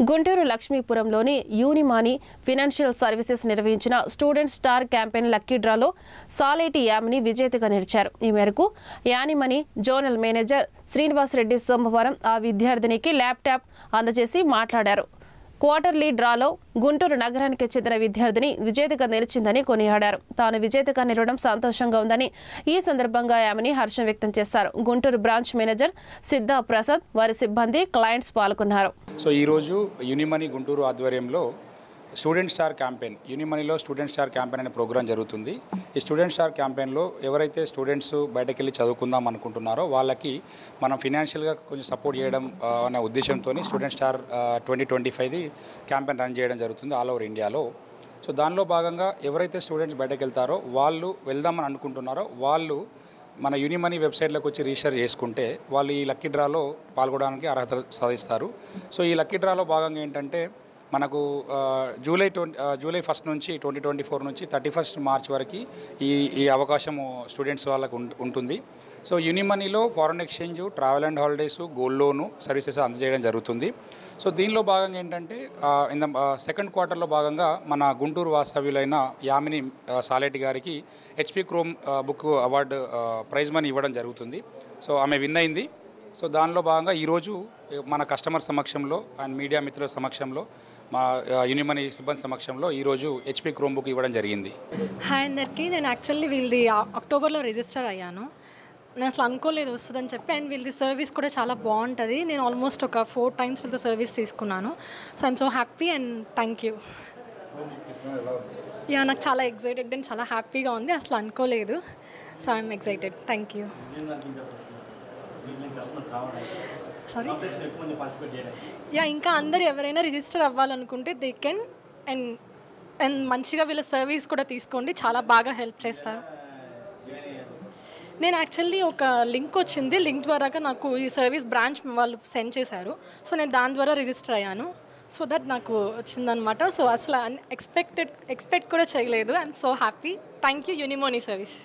గుంటూరు లక్ష్మీపురంలోని Unimoni financial services నిర్వహించిన student star campaign lucky డ్రాలో సాలేటి యామిని విజేతగా నిలిచారు. ఈ మేరకు యానిమని జోనల్ మేనేజర్ శ్రీనివాసరెడ్డి సోమవారం ఆ విద్యార్థినికి ల్యాప్టాప్ అందజేసి మాట్లాడారు. క్వార్టర్లీ డ్రాలో గుంటూరు నగరానికి చెందిన విద్యార్థిని విజేతగా నిలిచిందని కొనియాడారు. తాను విజేతగా నిలవడం సంతోషంగా ఉందని ఈ సందర్భంగా ఆమెని హర్షం వ్యక్తం చేశారు. గుంటూరు బ్రాంచ్ మేనేజర్ సిద్ధా ప్రసాద్, వారి సిబ్బంది, క్లయింట్స్ పాల్గొన్నారు. సో ఈరోజు యూనిమనీ గుంటూరు ఆధ్వర్యంలో స్టూడెంట్ స్టార్ క్యాంపెయిన్, యూనిమనీలో స్టూడెంట్ స్టార్ క్యాంపెయిన్ అనే ప్రోగ్రాం జరుగుతుంది. ఈ స్టూడెంట్ స్టార్ క్యాంపెయిన్లో ఎవరైతే స్టూడెంట్స్ బయటకు వెళ్ళి చదువుకుందాం అనుకుంటున్నారో వాళ్ళకి మనం ఫినాన్షియల్గా కొంచెం సపోర్ట్ చేయడం అనే ఉద్దేశంతో స్టూడెంట్ స్టార్ 2025 క్యాంపెయిన్ రన్ చేయడం జరుగుతుంది ఆల్ ఓవర్ ఇండియాలో. సో దానిలో భాగంగా ఎవరైతే స్టూడెంట్స్ బయటకు వెళ్తారో వాళ్ళు వెళ్దామని అనుకుంటున్నారో వాళ్ళు మన యూనిమనీ వెబ్సైట్లోకి వచ్చి రిజిస్టర్ చేసుకుంటే వాళ్ళు ఈ లక్కీ డ్రాలో పాల్గొనడానికి అర్హత సాధిస్తారు. సో ఈ లక్కీ డ్రాలో భాగంగా ఏంటంటే మనకు జూలై 1 నుంచి 2024 నుంచి 31 మార్చ్ వరకు ఈ అవకాశము స్టూడెంట్స్ వాళ్ళకు ఉంటుంది. సో యూనిమనీలో foreign exchange, travel and holidays, gold loan services అందజేయడం జరుగుతుంది. సో దీనిలో భాగంగా ఏంటంటే ఇన్ ద సెకండ్ క్వార్టర్లో భాగంగా మన గుంటూరు వాస్తవ్యులైన యామిని సాలేటి గారికి HP chrome book award prize money ఇవ్వడం జరుగుతుంది. సో ఆమె విన్ అయింది. సో దానిలో భాగంగా ఈరోజు మన కస్టమర్ సమక్షంలో అండ్ మీడియా మిత్రుల సమక్షంలో మా యూనిమనీ సిబ్బంది సమక్షంలో ఈరోజు HP క్రోమ్ బుక్ ఇవ్వడం జరిగింది. హాయ్ అందరికీ, నేను యాక్చువల్లీ వీళ్ళది అక్టోబర్లో రిజిస్టర్ అయ్యాను. నేను అసలు అనుకోలేదు వస్తుందని చెప్పి. అండ్ వీళ్ళది సర్వీస్ కూడా చాలా బాగుంటుంది. నేను ఆల్మోస్ట్ ఒక 4 times వీళ్ళతో సర్వీస్ తీసుకున్నాను. So I'm so happy and thank you. Yeah, నాకు చాలా ఎక్సైటెడ్ అండ్ చాలా హ్యాపీగా ఉంది. అసలు అనుకోలేదు. So I'm excited. Thank you. Sorry, yeah, ఇంకా అందరు ఎవరైనా రిజిస్టర్ అవ్వాలనుకుంటే దే కెన్. అండ్ మంచిగా వీళ్ళ సర్వీస్ కూడా తీసుకోండి, చాలా బాగా హెల్ప్ చేస్తారు. నేను యాక్చువల్లీ ఒక లింక్ వచ్చింది, లింక్ ద్వారాగా నాకు ఈ సర్వీస్ బ్రాంచ్ వాళ్ళు సెండ్ చేశారు. సో నేను దాని ద్వారా రిజిస్టర్ అయ్యాను. సో దట్ నాకు వచ్చిందనమాట. సో అసలు ఎక్స్పెక్ట్ కూడా చేయలేదు. I'm so happy. Thank you Unimoni service.